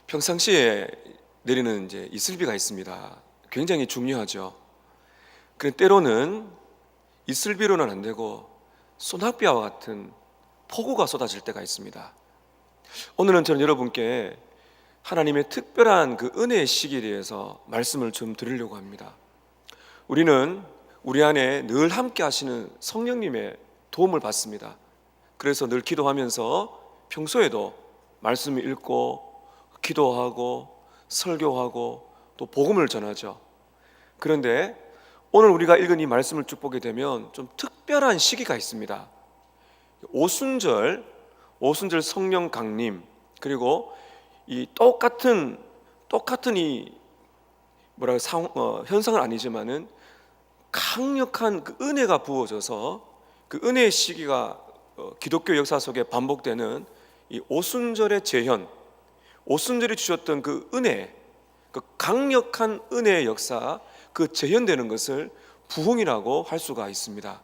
평상시에 내리는 이제 이슬비가 있습니다. 굉장히 중요하죠. 그런데 때로는 이슬비로는 안 되고 소낙비와 같은 폭우가 쏟아질 때가 있습니다. 오늘은 저는 여러분께 하나님의 특별한 그 은혜의 시기에 대해서 말씀을 좀 드리려고 합니다. 우리는 우리 안에 늘 함께 하시는 성령님의 도움을 받습니다. 그래서 늘 기도하면서 평소에도 말씀을 읽고 기도하고 설교하고 또 복음을 전하죠. 그런데 오늘 우리가 읽은 이 말씀을 쭉 보게 되면 좀 특별한 시기가 있습니다. 오순절 성령 강림, 그리고 이 똑같은 이 현상은 아니지만은 강력한 그 은혜가 부어져서 그 은혜의 시기가 기독교 역사 속에 반복되는 이 오순절의 재현, 오순절이 주셨던 그 은혜, 그 강력한 은혜의 역사, 그 재현되는 것을 부흥이라고 할 수가 있습니다.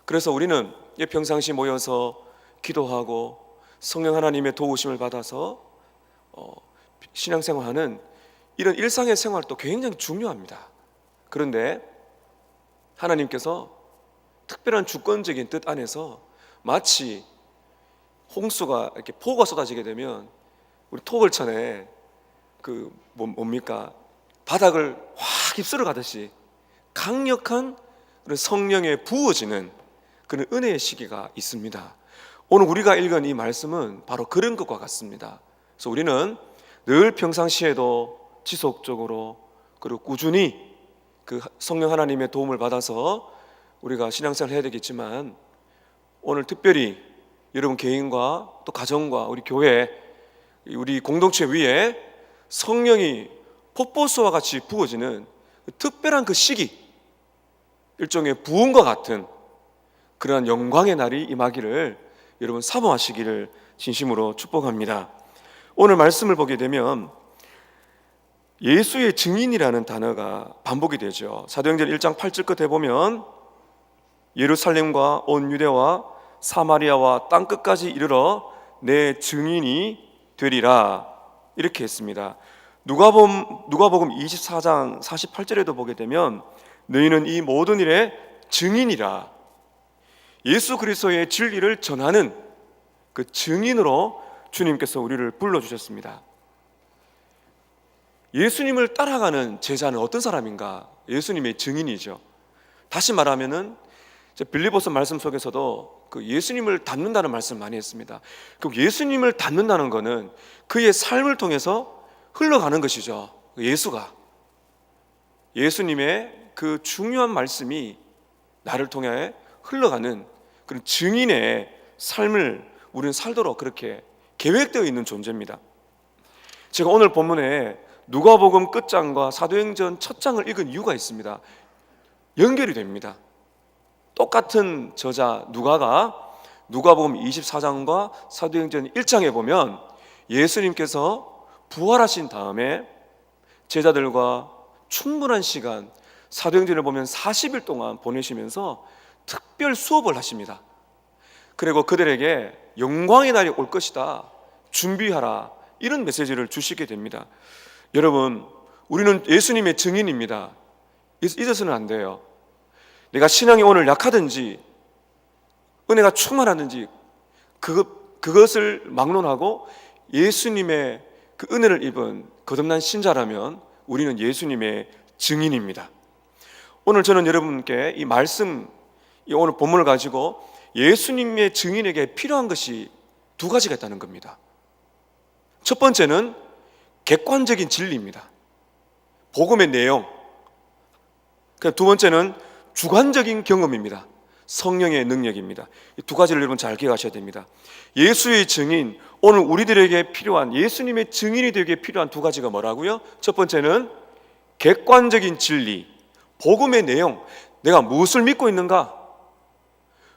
그래서 우리는 평상시 모여서 기도하고 성령 하나님의 도우심을 받아서 신앙생활하는 이런 일상의 생활도 굉장히 중요합니다. 그런데 하나님께서 특별한 주권적인 뜻 안에서 마치 홍수가 이렇게 폭우가 쏟아지게 되면 우리 토벌천에 바닥을 확 휩쓸어 가듯이 강력한 그런 성령에 부어지는 그런 은혜의 시기가 있습니다. 오늘 우리가 읽은 이 말씀은 바로 그런 것과 같습니다. 그래서 우리는 늘 평상시에도 지속적으로 그리고 꾸준히 그 성령 하나님의 도움을 받아서 우리가 신앙생활을 해야 되겠지만, 오늘 특별히 여러분 개인과 또 가정과 우리 교회, 우리 공동체 위에 성령이 폭포수와 같이 부어지는 특별한 그 시기, 일종의 부흥과 같은 그러한 영광의 날이 임하기를 여러분 사모하시기를 진심으로 축복합니다. 오늘 말씀을 보게 되면 예수의 증인이라는 단어가 반복이 되죠. 사도행전 1장 8절 끝에 보면 예루살렘과 온 유대와 사마리아와 땅끝까지 이르러 내 증인이 되리라, 이렇게 했습니다. 누가복음 24장 48절에도 보게 되면 너희는 이 모든 일의 증인이라, 예수 그리스도의 진리를 전하는 그 증인으로 주님께서 우리를 불러주셨습니다. 예수님을 따라가는 제자는 어떤 사람인가? 예수님의 증인이죠. 다시 말하면은 빌립보서 말씀 속에서도 그 예수님을 닮는다는 말씀을 많이 했습니다. 그 예수님을 닮는다는 것은 그의 삶을 통해서 흘러가는 것이죠. 예수님의 그 중요한 말씀이 나를 통해 흘러가는 그런 증인의 삶을 우리는 살도록 그렇게 계획되어 있는 존재입니다. 제가 오늘 본문에 누가복음 끝장과 사도행전 첫 장을 읽은 이유가 있습니다. 연결이 됩니다. 똑같은 저자 누가복음 24장과 사도행전 1장에 보면 예수님께서 부활하신 다음에 제자들과 충분한 시간, 사도행전을 보면 40일 동안 보내시면서 특별 수업을 하십니다. 그리고 그들에게 영광의 날이 올 것이다, 준비하라, 이런 메시지를 주시게 됩니다. 여러분, 우리는 예수님의 증인입니다. 잊어서는 안 돼요. 내가 신앙이 오늘 약하든지 은혜가 충만하든지 그것을 막론하고 예수님의 그 은혜를 입은 거듭난 신자라면 우리는 예수님의 증인입니다. 오늘 저는 여러분께 이 말씀, 오늘 본문을 가지고 예수님의 증인에게 필요한 것이 두 가지가 있다는 겁니다. 첫 번째는 객관적인 진리입니다. 복음의 내용. 두 번째는 주관적인 경험입니다. 성령의 능력입니다. 이 두 가지를 여러분 잘 기억하셔야 됩니다. 예수의 증인, 오늘 우리들에게 필요한, 예수님의 증인이 되기에 필요한 두 가지가 뭐라고요? 첫 번째는 객관적인 진리, 복음의 내용, 내가 무엇을 믿고 있는가?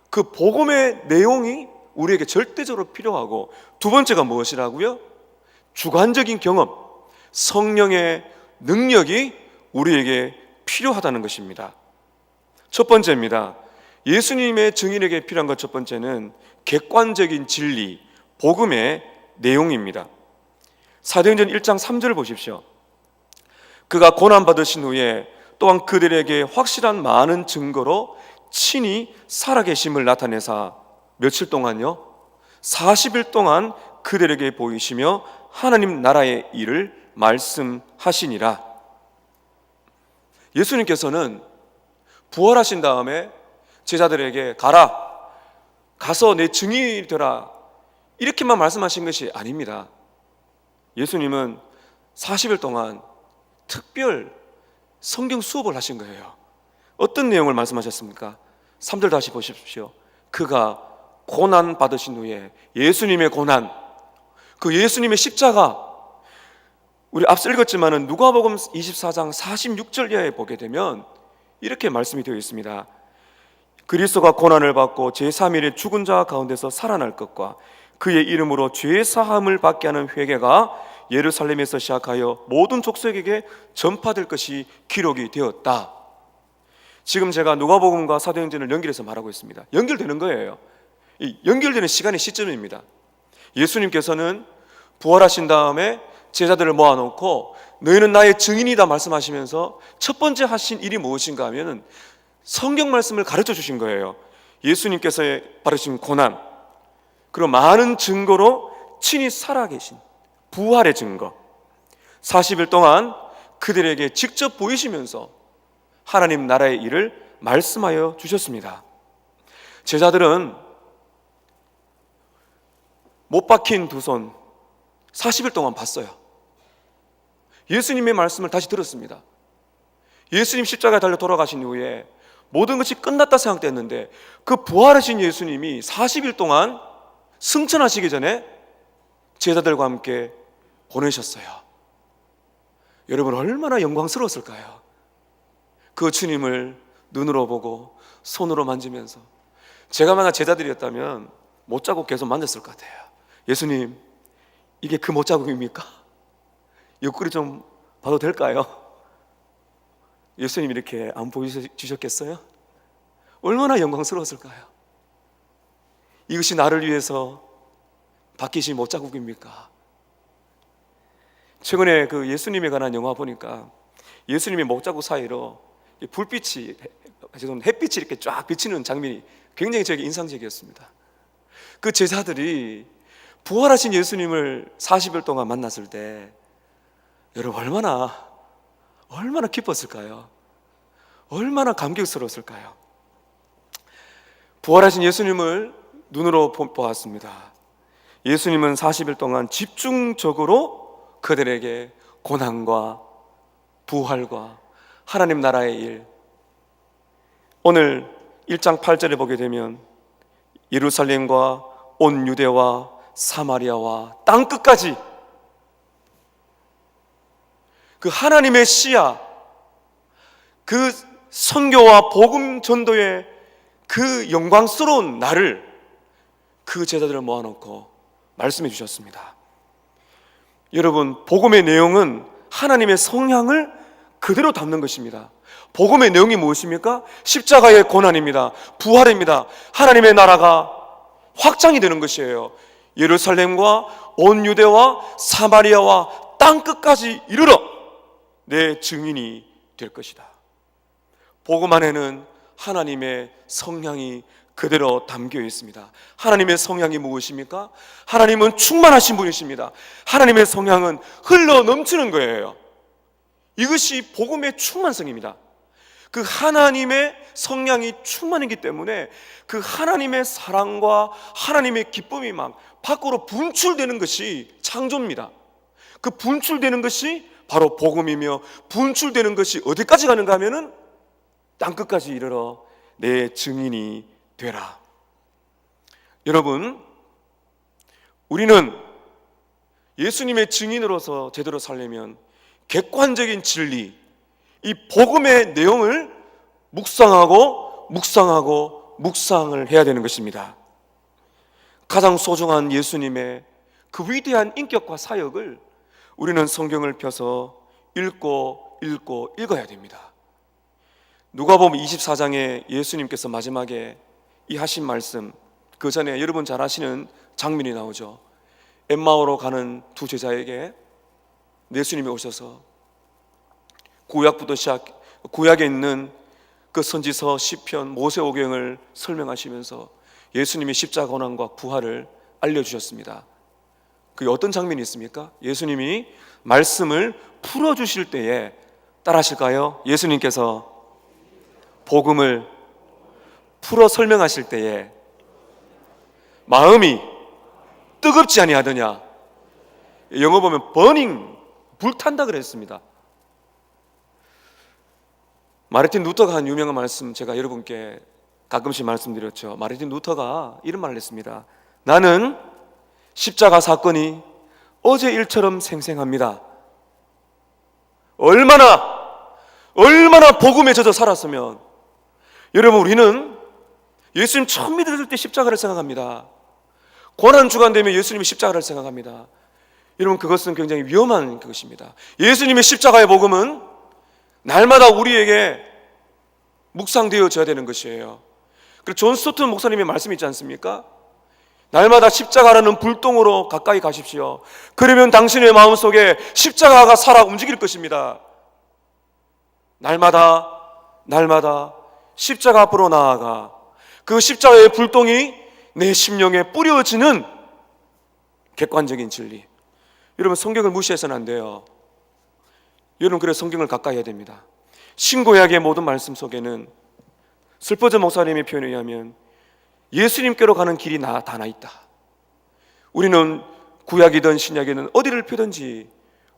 그 복음의 내용이 우리에게 절대적으로 필요하고, 두 번째가 무엇이라고요? 주관적인 경험, 성령의 능력이 우리에게 필요하다는 것입니다. 첫 번째입니다. 예수님의 증인에게 필요한 것 첫 번째는 객관적인 진리, 복음의 내용입니다. 사도행전 1장 3절을 보십시오. 그가 고난받으신 후에 또한 그들에게 확실한 많은 증거로 친히 살아계심을 나타내사 며칠 동안요? 40일 동안 그들에게 보이시며 하나님 나라의 일을 말씀하시니라. 예수님께서는 부활하신 다음에 제자들에게 가서 내 증인이 되라, 이렇게만 말씀하신 것이 아닙니다. 예수님은 40일 동안 특별 성경 수업을 하신 거예요. 어떤 내용을 말씀하셨습니까? 3절 다시 보십시오. 그가 고난 받으신 후에, 예수님의 고난, 그 예수님의 십자가, 우리 앞서 읽었지만은 누가복음 24장 46절 이하에 보게 되면 이렇게 말씀이 되어 있습니다. 그리스도가 고난을 받고 제3일에 죽은 자 가운데서 살아날 것과 그의 이름으로 죄 사함을 받게 하는 회개가 예루살렘에서 시작하여 모든 족속에게 전파될 것이 기록이 되었다. 지금 제가 누가복음과 사도행전을 연결해서 말하고 있습니다. 연결되는 거예요. 이 연결되는 시간의 시점입니다. 예수님께서는 부활하신 다음에 제자들을 모아놓고 너희는 나의 증인이다 말씀하시면서 첫 번째 하신 일이 무엇인가 하면 성경 말씀을 가르쳐 주신 거예요. 예수님께서 받으신 고난, 그리고 많은 증거로 친히 살아계신 부활의 증거, 40일 동안 그들에게 직접 보이시면서 하나님 나라의 일을 말씀하여 주셨습니다. 제자들은 못 박힌 두 손 40일 동안 봤어요. 예수님의 말씀을 다시 들었습니다. 예수님 십자가에 달려 돌아가신 이후에 모든 것이 끝났다 생각됐는데 그 부활하신 예수님이 40일 동안 승천하시기 전에 제자들과 함께 보내셨어요. 여러분 얼마나 영광스러웠을까요? 그 주님을 눈으로 보고 손으로 만지면서, 제가 만약 제자들이었다면 못자국 계속 만졌을 것 같아요. 예수님, 이게 그 못자국입니까? 옆구리 좀 봐도 될까요? 예수님 이렇게 안 보여주셨겠어요? 얼마나 영광스러웠을까요? 이것이 나를 위해서 박히신 못자국입니까? 최근에 그 예수님에 관한 영화 보니까 예수님의 못자국 사이로 햇빛이 이렇게 쫙 비치는 장면이 굉장히 저에게 인상적이었습니다. 그 제자들이 부활하신 예수님을 40일 동안 만났을 때 여러분 얼마나 기뻤을까요? 얼마나 감격스러웠을까요? 부활하신 예수님을 눈으로 보았습니다. 예수님은 40일 동안 집중적으로 그들에게 고난과 부활과 하나님 나라의 일, 오늘 1장 8절에 보게 되면 예루살렘과 온 유대와 사마리아와 땅끝까지 그 하나님의 씨야, 그 선교와 복음 전도의 그 영광스러운 날을 그 제자들을 모아놓고 말씀해 주셨습니다. 여러분, 복음의 내용은 하나님의 성향을 그대로 담는 것입니다. 복음의 내용이 무엇입니까? 십자가의 고난입니다. 부활입니다. 하나님의 나라가 확장이 되는 것이에요. 예루살렘과 온 유대와 사마리아와 땅끝까지 이르러 내 증인이 될 것이다. 복음 안에는 하나님의 성향이 그대로 담겨 있습니다. 하나님의 성향이 무엇입니까? 하나님은 충만하신 분이십니다. 하나님의 성향은 흘러 넘치는 거예요. 이것이 복음의 충만성입니다. 그 하나님의 성향이 충만이기 때문에 그 하나님의 사랑과 하나님의 기쁨이 막 밖으로 분출되는 것이 창조입니다. 그 분출되는 것이 바로 복음이며, 분출되는 것이 어디까지 가는가 하면은 땅끝까지 이르러 내 증인이 되라. 여러분, 우리는 예수님의 증인으로서 제대로 살려면 객관적인 진리, 이 복음의 내용을 묵상을 해야 되는 것입니다. 가장 소중한 예수님의 그 위대한 인격과 사역을 우리는 성경을 펴서 읽어야 됩니다. 누가복음 24장에 예수님께서 마지막에 이 하신 말씀, 그 전에 여러분 잘 아시는 장면이 나오죠. 엠마오로 가는 두 제자에게 예수님이 오셔서 구약부터 구약에 있는 그 선지서, 시편, 모세오경을 설명하시면서 예수님의 십자가 고난과 부활을 알려주셨습니다. 그게 어떤 장면이 있습니까? 예수님이 말씀을 풀어주실 때에 따라하실까요? 예수님께서 복음을 풀어 설명하실 때에 마음이 뜨겁지 아니하더냐. 영어 보면 버닝, 불탄다 그랬습니다. 마르틴 루터가 한 유명한 말씀 제가 여러분께 가끔씩 말씀드렸죠. 마르틴 루터가 이런 말을 했습니다. 나는 십자가 사건이 어제 일처럼 생생합니다. 얼마나 복음에 젖어 살았으면. 여러분, 우리는 예수님 처음 믿을 때 십자가를 생각합니다. 고난주간 되면 예수님이 십자가를 생각합니다. 여러분, 그것은 굉장히 위험한 것입니다. 예수님의 십자가의 복음은 날마다 우리에게 묵상되어져야 되는 것이에요. 그리고 존 스토튼 목사님의 말씀이 있지 않습니까? 날마다 십자가라는 불똥으로 가까이 가십시오. 그러면 당신의 마음속에 십자가가 살아 움직일 것입니다. 날마다 십자가 앞으로 나아가 그 십자가의 불똥이 내 심령에 뿌려지는 객관적인 진리. 여러분, 성경을 무시해서는 안 돼요. 여러분, 그래서 성경을 가까이 해야 됩니다. 신구약의 모든 말씀 속에는 슬퍼전 목사님의 표현에 의하면 예수님께로 가는 길이 다 나 있다. 우리는 구약이든 신약이든 어디를 펴든지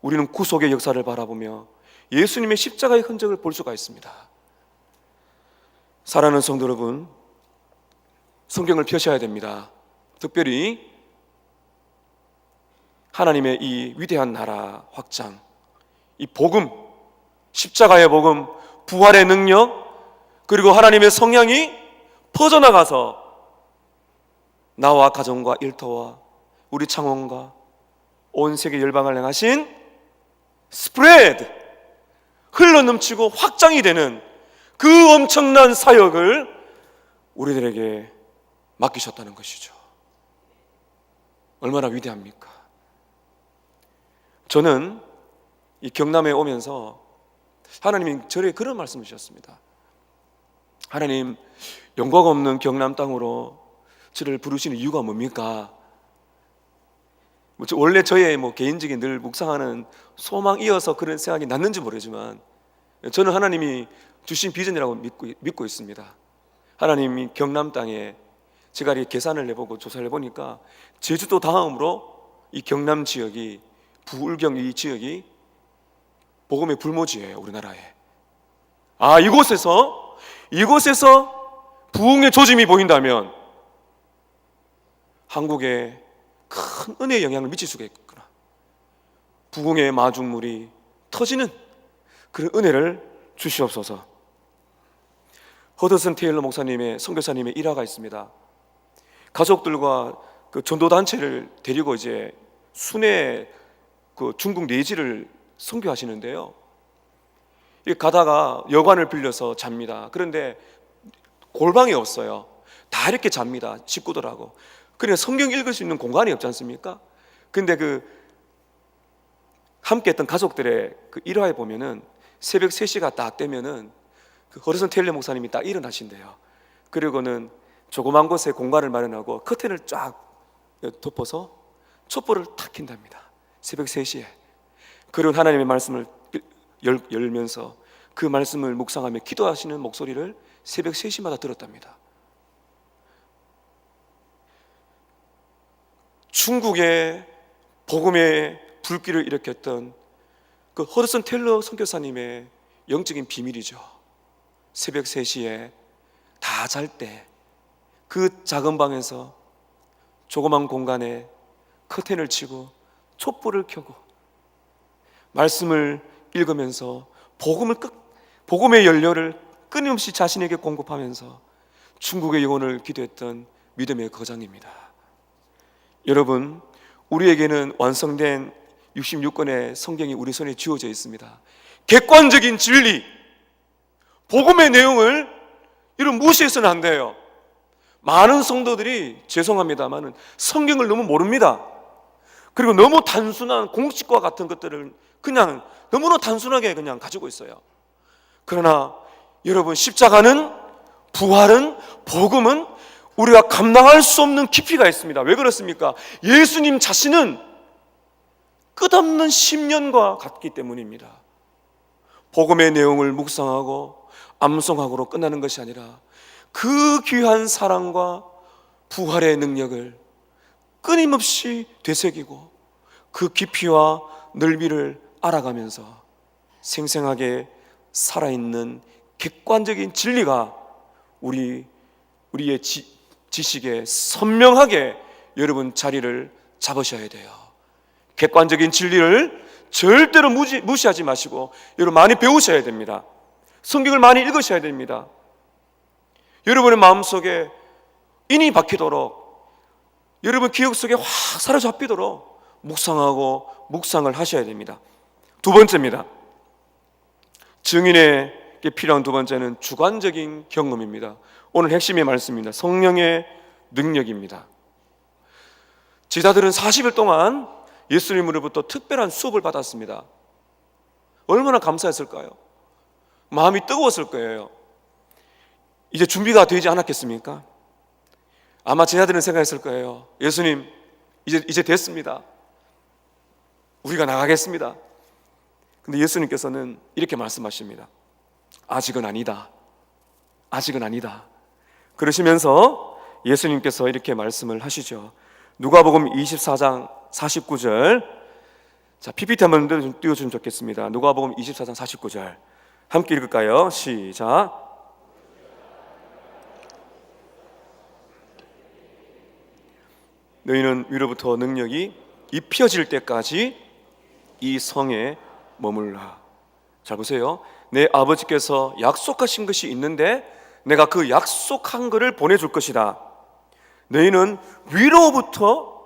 우리는 구속의 역사를 바라보며 예수님의 십자가의 흔적을 볼 수가 있습니다. 사랑하는 성도 여러분, 성경을 펴셔야 됩니다. 특별히 하나님의 이 위대한 나라 확장, 이 복음, 십자가의 복음, 부활의 능력, 그리고 하나님의 성향이 퍼져나가서 나와 가정과 일터와 우리 창원과 온 세계 열방을 향하신 스프레드, 흘러넘치고 확장이 되는 그 엄청난 사역을 우리들에게 맡기셨다는 것이죠. 얼마나 위대합니까? 저는 이 경남에 오면서 하나님이 저에게 그런 말씀을 주셨습니다. 하나님, 영광 없는 경남 땅으로 저를 부르시는 이유가 뭡니까? 원래 저의 개인적인 늘 묵상하는 소망이어서 그런 생각이 났는지 모르지만 저는 하나님이 주신 비전이라고 믿고 있습니다. 하나님이 경남 땅에 제가 이렇게 계산을 해보고 조사를 해보니까 제주도 다음으로 이 경남 지역이, 부울경 이 지역이 복음의 불모지예요, 우리나라에. 이곳에서 부흥의 조짐이 보인다면 한국에 큰 은혜의 영향을 미칠 수가 있구나. 부흥의 마중물이 터지는 그런 은혜를 주시옵소서. 허드슨 테일러 목사님의 선교사님의 일화가 있습니다. 가족들과 그 전도단체를 데리고 이제 순회 그 중국 내지를 선교하시는데요. 가다가 여관을 빌려서 잡니다. 그런데 골방이 없어요. 다 이렇게 잡니다, 식구들하고. 그러니까 성경 읽을 수 있는 공간이 없지 않습니까? 근데 함께 했던 가족들의 그 일화에 보면은 새벽 3시가 딱 되면은 그 허드슨 테일러 목사님이 딱 일어나신대요. 그리고는 조그만 곳에 공간을 마련하고 커튼을 쫙 덮어서 촛불을 탁 킨답니다. 새벽 3시에. 그리고 하나님의 말씀을 열면서 그 말씀을 묵상하며 기도하시는 목소리를 새벽 3시마다 들었답니다. 중국의 복음의 불길을 일으켰던 그 허드슨 테일러 선교사님의 영적인 비밀이죠. 새벽 3시에 다 잘 때 그 작은 방에서 조그만 공간에 커튼을 치고 촛불을 켜고 말씀을 읽으면서 복음의 연료를 끊임없이 자신에게 공급하면서 중국의 영혼을 기도했던 믿음의 거장입니다. 여러분, 우리에게는 완성된 66권의 성경이 우리 손에 쥐어져 있습니다. 객관적인 진리, 복음의 내용을 이런 무시해서는 안 돼요. 많은 성도들이 죄송합니다만은 성경을 너무 모릅니다. 그리고 너무 단순한 공식과 같은 것들을 그냥 너무나 단순하게 그냥 가지고 있어요. 그러나 여러분, 십자가는, 부활은, 복음은 우리가 감당할 수 없는 깊이가 있습니다. 왜 그렇습니까? 예수님 자신은 끝없는 심년과 같기 때문입니다. 복음의 내용을 묵상하고 암송하고로 끝나는 것이 아니라 그 귀한 사랑과 부활의 능력을 끊임없이 되새기고 그 깊이와 넓이를 알아가면서 생생하게 살아있는 객관적인 진리가 우리의 지식에 선명하게 여러분 자리를 잡으셔야 돼요. 객관적인 진리를 절대로 무시하지 마시고 여러분 많이 배우셔야 됩니다. 성경을 많이 읽으셔야 됩니다. 여러분의 마음속에 인이 박히도록, 여러분 기억 속에 확 사로잡히도록 묵상하고 묵상을 하셔야 됩니다. 두 번째입니다. 증인에게 필요한 두 번째는 주관적인 경험입니다. 오늘 핵심의 말씀입니다. 성령의 능력입니다. 제자들은 40일 동안 예수님으로부터 특별한 수업을 받았습니다. 얼마나 감사했을까요? 마음이 뜨거웠을 거예요. 이제 준비가 되지 않았겠습니까? 아마 제자들은 생각했을 거예요. 예수님, 이제 됐습니다. 우리가 나가겠습니다. 근데 예수님께서는 이렇게 말씀하십니다. 아직은 아니다. 아직은 아니다. 그러시면서 예수님께서 이렇게 말씀을 하시죠. 누가복음 24장 49절. 자, PPT 한번 띄워주면 좋겠습니다. 누가복음 24장 49절 함께 읽을까요? 시작. 너희는 위로부터 능력이 입혀질 때까지 이 성에 머물라. 잘 보세요. 내 아버지께서 약속하신 것이 있는데 내가 그 약속한 것을 보내줄 것이다. 너희는 위로부터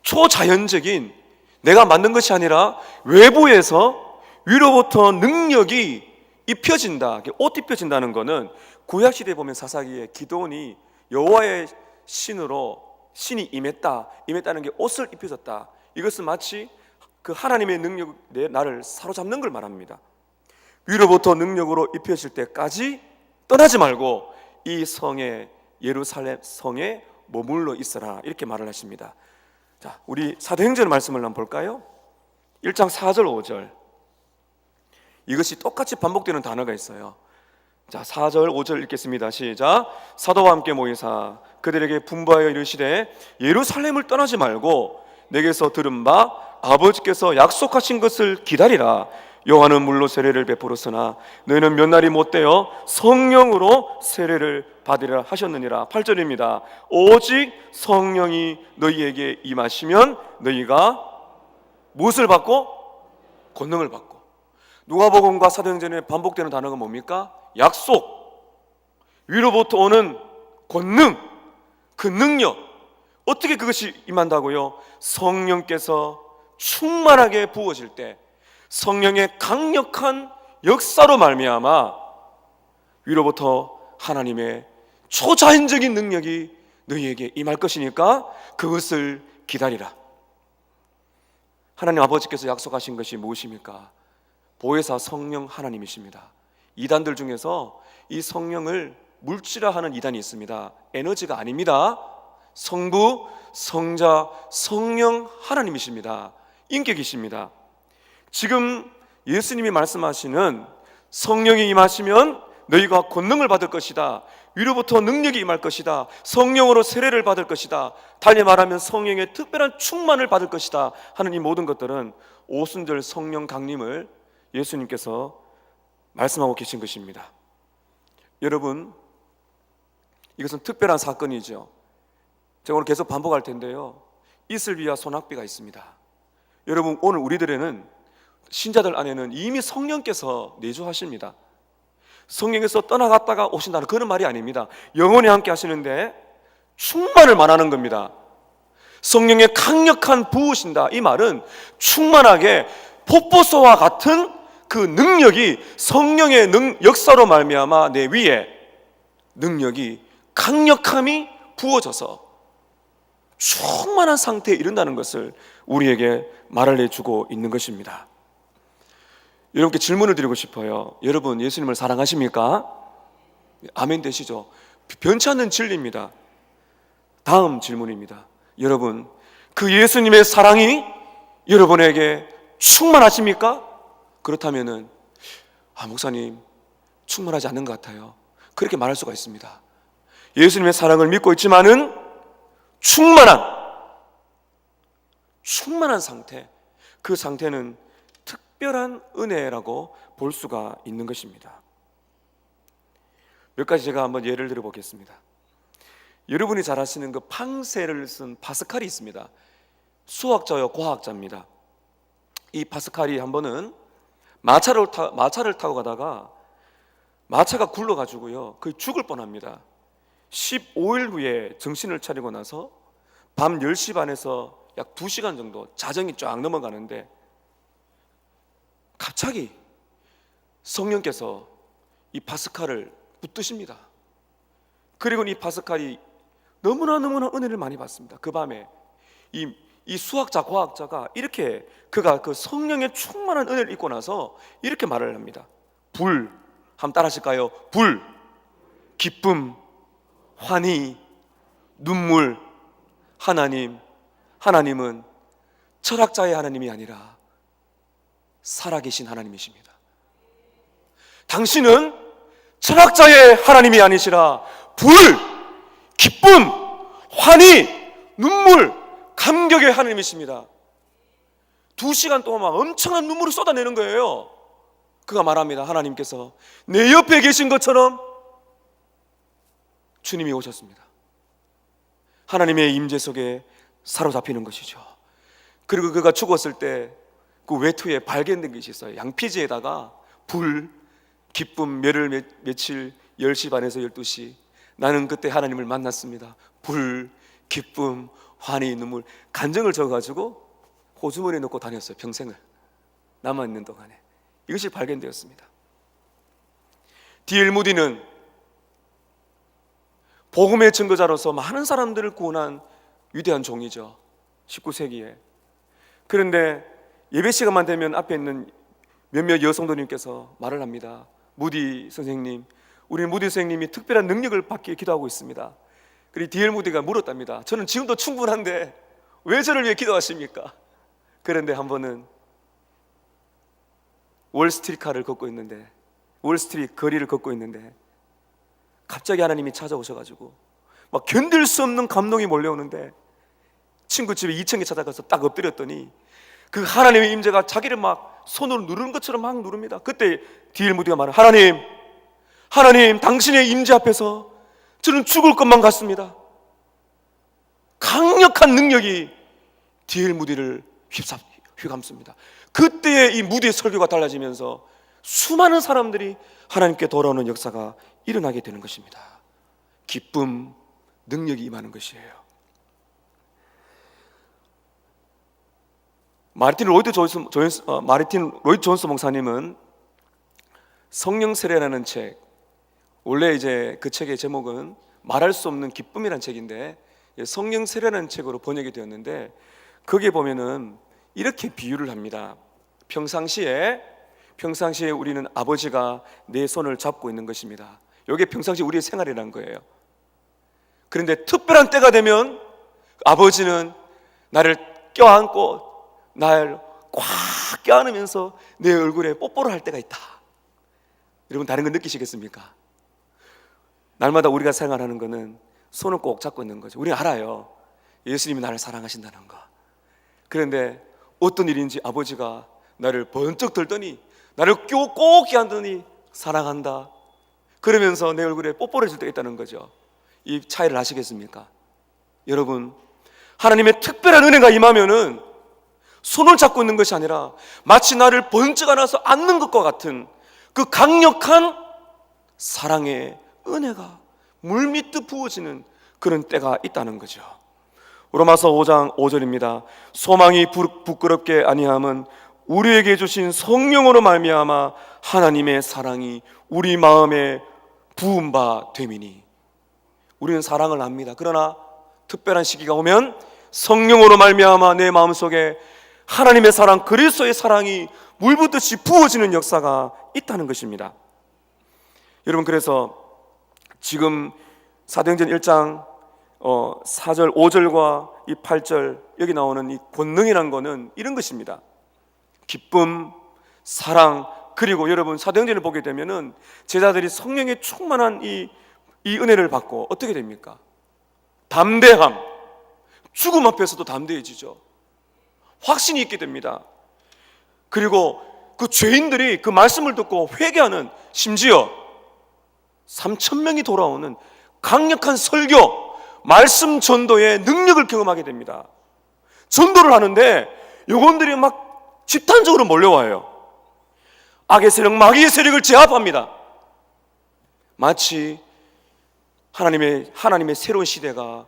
초자연적인, 내가 만든 것이 아니라 외부에서 위로부터 능력이 입혀진다. 옷 입혀진다는 것은 구약시대에 보면 사사기에 기도원이 여호와의 신이 임했다는 게 옷을 입혀졌다. 이것은 마치 그 하나님의 능력이 나를 사로잡는 걸 말합니다. 위로부터 능력으로 입혀질 때까지 떠나지 말고 이 성에, 예루살렘 성에 머물러 있어라, 이렇게 말을 하십니다. 자, 우리 사도행전 말씀을 한번 볼까요? 1장 4절 5절. 이것이 똑같이 반복되는 단어가 있어요. 자, 4절 5절 읽겠습니다. 시작. 사도와 함께 모이사 그들에게 분부하여 이르시되 예루살렘을 떠나지 말고 내게서 들은 바 아버지께서 약속하신 것을 기다리라. 요한은 물로 세례를 베풀었으나 너희는 몇 날이 못되어 성령으로 세례를 받으리라 하셨느니라. 8절입니다. 오직 성령이 너희에게 임하시면 너희가 무엇을 받고? 권능을 받고. 누가복음과 사도행전에 반복되는 단어가 뭡니까? 약속, 위로부터 오는 권능, 그 능력. 어떻게 그것이 임한다고요? 성령께서 충만하게 부어질 때, 성령의 강력한 역사로 말미암아 위로부터 하나님의 초자연적인 능력이 너희에게 임할 것이니까 그것을 기다리라. 하나님 아버지께서 약속하신 것이 무엇입니까? 보혜사 성령 하나님이십니다. 이단들 중에서 이 성령을 물질화하는 이단이 있습니다. 에너지가 아닙니다. 성부, 성자, 성령 하나님이십니다. 인격이십니다. 지금 예수님이 말씀하시는 성령이 임하시면 너희가 권능을 받을 것이다, 위로부터 능력이 임할 것이다, 성령으로 세례를 받을 것이다, 달리 말하면 성령의 특별한 충만을 받을 것이다 하는 이 모든 것들은 오순절 성령 강림을 예수님께서 말씀하고 계신 것입니다. 여러분, 이것은 특별한 사건이죠. 제가 오늘 계속 반복할 텐데요, 이슬비와 소낙비가 있습니다. 여러분, 오늘 우리들에는, 신자들 안에는 이미 성령께서 내주하십니다. 성령께서 떠나갔다가 오신다는 그런 말이 아닙니다. 영원히 함께 하시는데 충만을 말하는 겁니다. 성령의 강력한 부으신다, 이 말은 충만하게 폭포수와 같은 그 능력이, 성령의 역사로 말미암아 내 위에 능력이, 강력함이 부어져서 충만한 상태에 이른다는 것을 우리에게 말을 해주고 있는 것입니다. 여러분께 질문을 드리고 싶어요. 여러분 예수님을 사랑하십니까? 아멘 되시죠? 변치 않는 진리입니다. 다음 질문입니다. 여러분, 그 예수님의 사랑이 여러분에게 충만하십니까? 그렇다면은 목사님 충만하지 않는 것 같아요. 그렇게 말할 수가 있습니다. 예수님의 사랑을 믿고 있지만은 충만한 상태, 그 상태는 특별한 은혜라고 볼 수가 있는 것입니다. 몇 가지 제가 한번 예를 들어 보겠습니다. 여러분이 잘 아시는 그 팡세를 쓴 파스칼이 있습니다. 수학자요 과학자입니다. 이 파스칼이 한 번은 마차를 타고 가다가 마차가 굴러가지고요 거의 죽을 뻔합니다. 15일 후에 정신을 차리고 나서 밤 10시 반에서 약 2시간 정도 자정이 쫙 넘어가는데 갑자기 성령께서 이 파스칼을 붙드십니다. 그리고 이 파스칼이 너무나 은혜를 많이 받습니다. 그 밤에 이 수학자 과학자가 이렇게 그가 그 성령의 충만한 은혜를 입고 나서 이렇게 말을 합니다. 불, 한번 따라 하실까요? 불, 기쁨, 환희, 눈물. 하나님은 철학자의 하나님이 아니라 살아계신 하나님이십니다. 당신은 철학자의 하나님이 아니시라 불, 기쁨, 환희, 눈물, 감격의 하나님이십니다. 2시간 동안 막 엄청난 눈물을 쏟아내는 거예요. 그가 말합니다. 하나님께서 내 옆에 계신 것처럼 주님이 오셨습니다. 하나님의 임재 속에 사로잡히는 것이죠. 그리고 그가 죽었을 때 그 외투에 발견된 것이 있어요. 양피지에다가 불, 기쁨, 열흘 며칠 10시 반에서 12시 나는 그때 하나님을 만났습니다. 불, 기쁨, 환희, 눈물, 간증을 적어가지고 호주머니에 넣고 다녔어요. 평생을 남아있는 동안에 이것이 발견되었습니다. D.L. 무디는 복음의 증거자로서 많은 사람들을 구원한 위대한 종이죠. 19세기에. 그런데 예배 시간만 되면 앞에 있는 몇몇 여성도님께서 말을 합니다. 무디 선생님, 우리 무디 선생님이 특별한 능력을 받기 기도하고 있습니다. 그리고 D.L. 무디가 물었답니다. 저는 지금도 충분한데 왜 저를 위해 기도하십니까? 그런데 한 번은 월스트리트 거리를 걷고 있는데 갑자기 하나님이 찾아오셔가지고 막 견딜 수 없는 감동이 몰려오는데 친구 집에 2층에 찾아가서 딱 엎드렸더니 그 하나님의 임재가 자기를 막 손으로 누르는 것처럼 막 누릅니다. 그때 D.L. 무디가 말해요. 하나님 당신의 임재 앞에서 저는 죽을 것만 같습니다. 강력한 능력이 D.L. 무디를 휘감습니다. 그때 이 무디의 설교가 달라지면서 수많은 사람들이 하나님께 돌아오는 역사가 일어나게 되는 것입니다. 기쁨, 능력이 임하는 것이에요. 마르틴 로이드 존스 목사님은 성령 세례라는 책, 원래 이제 그 책의 제목은 말할 수 없는 기쁨이라는 책인데 성령 세례라는 책으로 번역이 되었는데 거기에 보면은 이렇게 비유를 합니다. 평상시에 우리는 아버지가 내 손을 잡고 있는 것입니다. 이게 평상시 우리의 생활이라는 거예요. 그런데 특별한 때가 되면 아버지는 나를 껴안고 날 꽉 껴안으면서 내 얼굴에 뽀뽀를 할 때가 있다. 여러분 다른 거 느끼시겠습니까? 날마다 우리가 생활하는 거는 손을 꼭 잡고 있는 거죠. 우리는 알아요. 예수님이 나를 사랑하신다는 거. 그런데 어떤 일인지 아버지가 나를 번쩍 들더니 나를 꼭 껴안더니 사랑한다. 그러면서 내 얼굴에 뽀뽀를 해줄 때가 있다는 거죠. 이 차이를 아시겠습니까? 여러분 하나님의 특별한 은혜가 임하면은 손을 잡고 있는 것이 아니라 마치 나를 번쩍 안아서 안는 것과 같은 그 강력한 사랑의 은혜가 물밀듯 부어지는 그런 때가 있다는 거죠. 로마서 5장 5절입니다. 소망이 부끄럽게 아니함은 우리에게 주신 성령으로 말미암아 하나님의 사랑이 우리 마음에 부은 바 됨이니. 우리는 사랑을 압니다. 그러나 특별한 시기가 오면 성령으로 말미암아 내 마음속에 하나님의 사랑, 그리스도의 사랑이 물 붓듯이 부어지는 역사가 있다는 것입니다. 여러분, 그래서 지금 사도행전 1장 4절 5절과 이 8절 여기 나오는 이 권능이라는 것은 이런 것입니다. 기쁨, 사랑, 그리고 여러분 사도행전을 보게 되면은 제자들이 성령의 충만한 이 은혜를 받고 어떻게 됩니까? 담대함, 죽음 앞에서도 담대해지죠. 확신이 있게 됩니다. 그리고 그 죄인들이 그 말씀을 듣고 회개하는, 심지어 3,000명이 돌아오는 강력한 설교, 말씀 전도의 능력을 경험하게 됩니다. 전도를 하는데 요건들이 막 집단적으로 몰려와요. 악의 세력, 마귀의 세력을 제압합니다. 마치 하나님의 새로운 시대가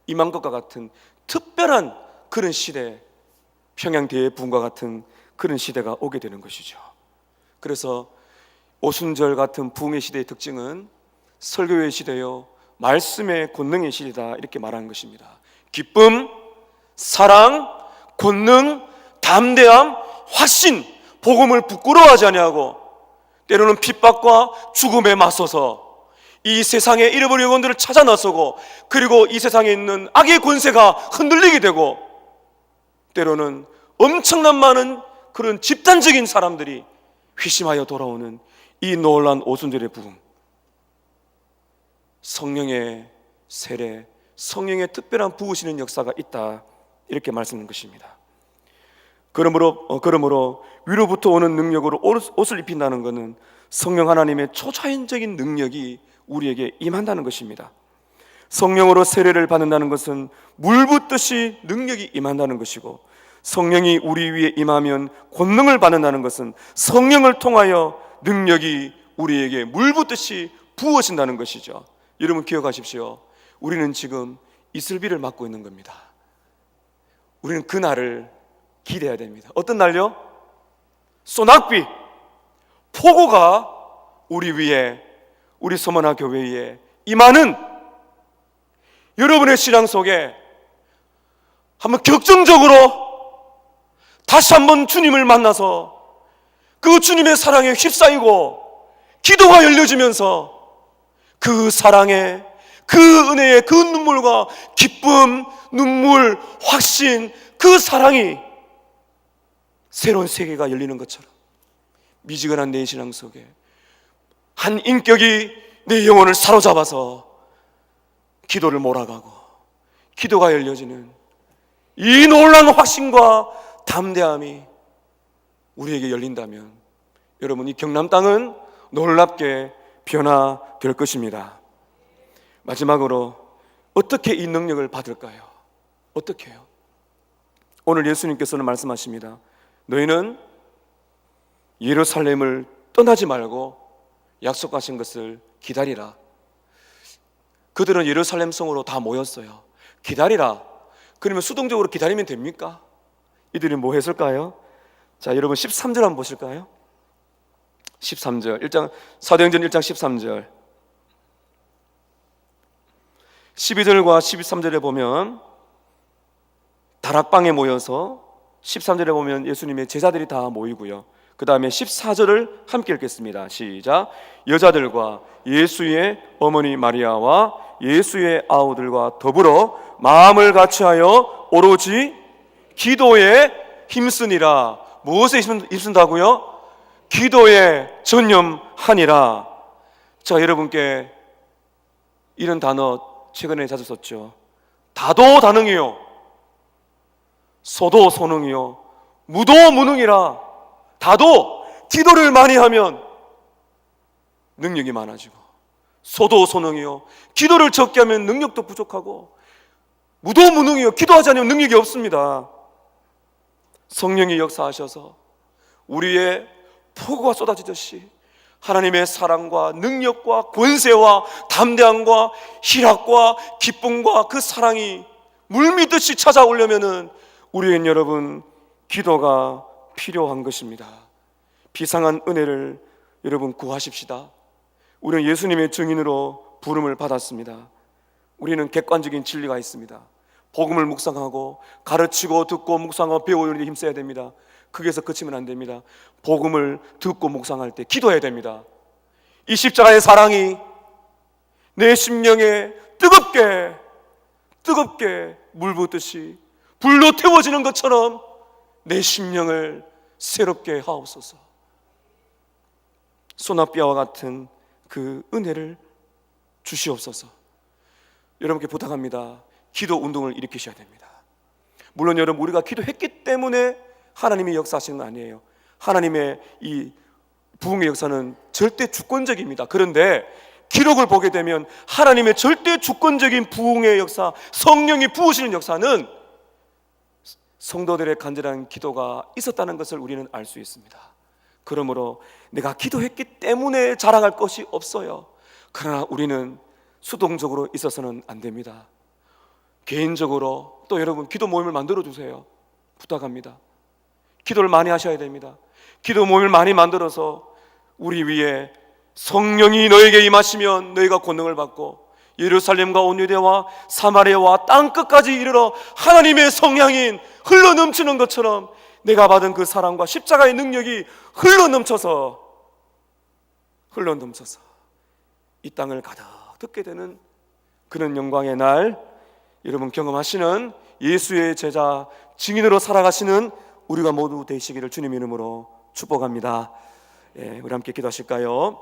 임한 것과 같은 특별한 그런 시대, 평양대의 부흥과 같은 그런 시대가 오게 되는 것이죠. 그래서 오순절 같은 부흥의 시대의 특징은 설교의 시대요, 말씀의 권능의 시대다, 이렇게 말하는 것입니다. 기쁨, 사랑, 권능, 담대함, 확신, 복음을 부끄러워하지 아니하고 때로는 핍박과 죽음에 맞서서 이 세상의 잃어버린 영혼들을 찾아 나서고, 그리고 이 세상에 있는 악의 권세가 흔들리게 되고, 때로는 엄청난 많은 그런 집단적인 사람들이 회심하여 돌아오는 이 놀라운 오순절의 부흥, 성령의 세례, 성령의 특별한 부으시는 역사가 있다, 이렇게 말씀하는 것입니다. 그러므로 위로부터 오는 능력으로 옷을 입힌다는 것은 성령 하나님의 초자연적인 능력이 우리에게 임한다는 것입니다. 성령으로 세례를 받는다는 것은 물 붓듯이 능력이 임한다는 것이고, 성령이 우리 위에 임하면 권능을 받는다는 것은 성령을 통하여 능력이 우리에게 물 붓듯이 부어진다는 것이죠. 여러분 기억하십시오. 우리는 지금 이슬비를 맞고 있는 겁니다. 우리는 그 날을 기대해야 됩니다. 어떤 날요? 소낙비, 폭우가 우리 위에, 우리 서머나 교회에 임하는, 여러분의 신앙 속에 한번 격정적으로 다시 한번 주님을 만나서 그 주님의 사랑에 휩싸이고 기도가 열려지면서 그 사랑에, 그 은혜의 그 눈물과 기쁨, 눈물, 확신, 그 사랑이 새로운 세계가 열리는 것처럼 미지근한 내 신앙 속에 한 인격이 내 영혼을 사로잡아서 기도를 몰아가고 기도가 열려지는 이 놀라운 확신과 담대함이 우리에게 열린다면, 여러분, 이 경남 땅은 놀랍게 변화될 것입니다. 마지막으로 어떻게 이 능력을 받을까요? 어떻게 해요? 오늘 예수님께서는 말씀하십니다. 너희는 예루살렘을 떠나지 말고 약속하신 것을 기다리라. 그들은 예루살렘 성으로 다 모였어요. 기다리라. 그러면 수동적으로 기다리면 됩니까? 이들이 뭐 했을까요? 자, 여러분 13절 한번 보실까요? 13절, 사도행전 1장 13절, 12절과 13절에 보면 다락방에 모여서, 13절에 보면 예수님의 제자들이 다 모이고요. 그 다음에 14절을 함께 읽겠습니다. 시작. 여자들과 예수의 어머니 마리아와 예수의 아우들과 더불어 마음을 같이하여 오로지 기도에 힘쓰니라. 무엇에 힘쓴다고요? 기도에 전념하니라. 제가 여러분께 이런 단어 최근에 자주 썼죠. 다도다능이요, 소도소능이요, 무도무능이라. 다도, 기도를 많이 하면 능력이 많아지고, 소도소능이요, 기도를 적게 하면 능력도 부족하고, 무도무능이요, 기도하지 않으면 능력이 없습니다. 성령이 역사하셔서 우리의 폭우가 쏟아지듯이 하나님의 사랑과 능력과 권세와 담대함과 희락과 기쁨과 그 사랑이 물밀듯이 찾아오려면은 우리는 여러분 기도가 필요한 것입니다. 비상한 은혜를 여러분 구하십시다. 우리는 예수님의 증인으로 부름을 받았습니다. 우리는 객관적인 진리가 있습니다. 복음을 묵상하고 가르치고 듣고 묵상하고 배우는 데 힘써야 됩니다. 거기에서 그치면 안 됩니다. 복음을 듣고 묵상할 때 기도해야 됩니다. 이 십자가의 사랑이 내 심령에 뜨겁게 물 붓듯이 불로 태워지는 것처럼 내 심령을 새롭게 하옵소서. 소나비와 같은 그 은혜를 주시옵소서. 여러분께 부탁합니다. 기도 운동을 일으키셔야 됩니다. 물론 여러분, 우리가 기도했기 때문에 하나님이 역사하시는 건 아니에요. 하나님의 이 부흥의 역사는 절대 주권적입니다. 그런데 기록을 보게 되면 하나님의 절대 주권적인 부흥의 역사, 성령이 부으시는 역사는 성도들의 간절한 기도가 있었다는 것을 우리는 알 수 있습니다. 그러므로 내가 기도했기 때문에 자랑할 것이 없어요. 그러나 우리는 수동적으로 있어서는 안 됩니다. 개인적으로 또 여러분 기도 모임을 만들어 주세요. 부탁합니다. 기도를 많이 하셔야 됩니다. 기도 모임을 많이 만들어서 우리 위에 성령이 너에게 임하시면 너희가 권능을 받고 예루살렘과 온 유대와 사마리아와 땅끝까지 이르러 하나님의 성량인 흘러넘치는 것처럼 내가 받은 그 사랑과 십자가의 능력이 흘러넘쳐서 이 땅을 가득 듣게 되는 그런 영광의 날 여러분 경험하시는 예수의 제자 증인으로 살아가시는 우리가 모두 되시기를 주님 이름으로 축복합니다. 우리 함께 기도하실까요?